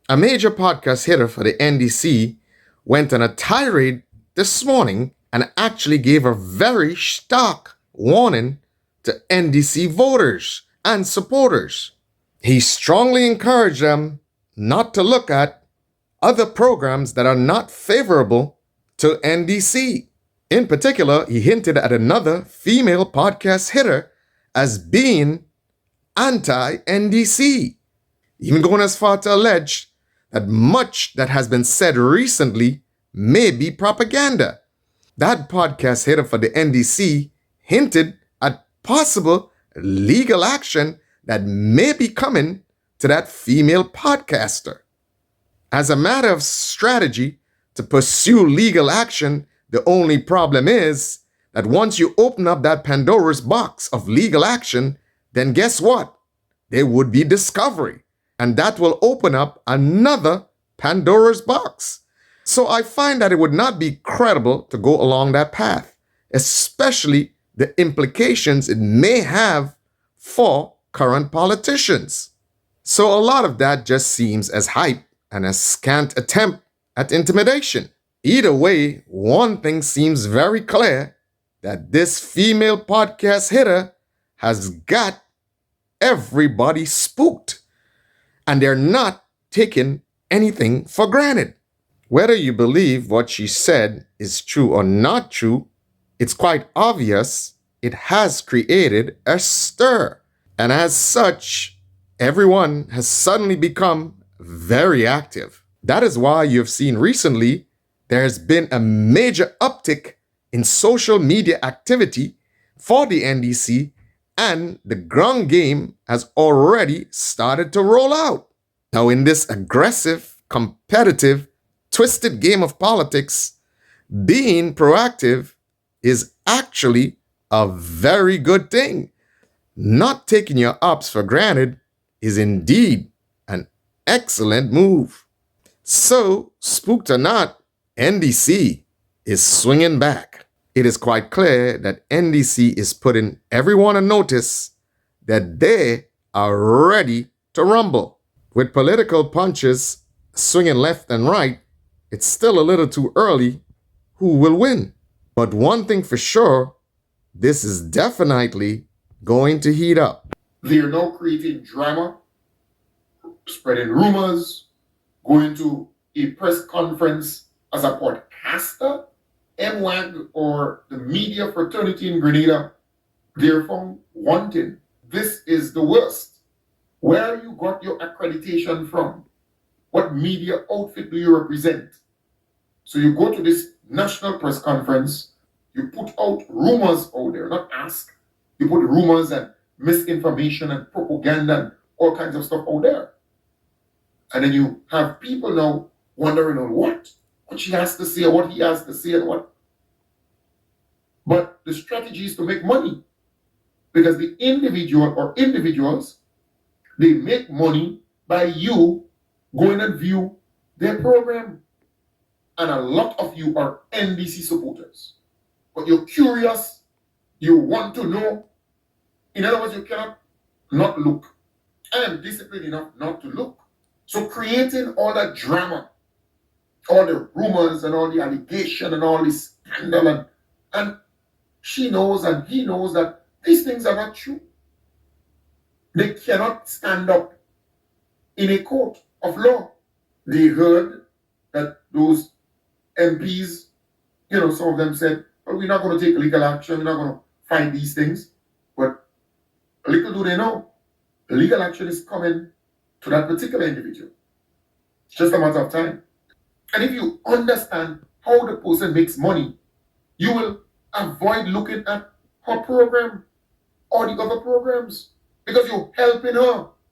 A major podcast hitter for the NDC went on a tirade this morning and actually gave a very stark warning to NDC voters and supporters. He strongly encouraged them not to look at other programs that are not favorable to NDC. In particular, he hinted at another female podcast hitter as being anti-NDC, even going as far to allege that much that has been said recently may be propaganda. That podcast hitter for the NDC hinted at possible legal action that may be coming to that female podcaster. As a matter of strategy to pursue legal action, the only problem is that once you open up that Pandora's box of legal action, then guess what? There would be discovery. And that will open up another Pandora's box. So I find that it would not be credible to go along that path, especially the implications it may have for current politicians. So a lot of that just seems as hype and a scant attempt at intimidation. Either way, one thing seems very clear, that this female podcast hitter has got everybody spooked. And they're not taking anything for granted. Whether you believe what she said is true or not true, it's quite obvious it has created a stir. And as such, everyone has suddenly become very active. That is why you've seen recently there has been a major uptick in social media activity for the NDC, and the ground game has already started to roll out. Now, in this aggressive, competitive, twisted game of politics, being proactive is actually a very good thing. Not taking your ops for granted is indeed an excellent move. So, spooked or not, NDC is swinging back. It is quite clear that NDC is putting everyone on notice that they are ready to rumble. With political punches swinging left and right, it's still a little too early who will win. But one thing for sure, this is definitely going to heat up. They are now creating drama, spreading rumors, going to a press conference as a podcaster. MWAG or the media fraternity in Grenada, they're found wanting. This is the worst. Where you got your accreditation from? What media outfit do you represent? So you go to this national press conference, you put out rumors out there, not ask. You put rumors and misinformation and propaganda and all kinds of stuff out there. And then you have people now wondering on what she has to say or what he has to say and what. But the strategy is to make money. Because the individual or individuals, they make money by you going and view their program. And a lot of you are NDC supporters. But you're curious, you want to know. In other words, you cannot not look. I am disciplined enough not to look. So creating all that drama, all the rumors and all the allegation and all this scandal, and she knows and he knows that these things are not true. They cannot stand up in a court of law. They heard that those MPs, some of them said, well, we're not going to take legal action, we're not going to find these things. But little do they know, legal action is coming to that particular individual. It's just a matter of time. And if you understand how the person makes money, you will avoid looking at her program or the other programs because you're helping her.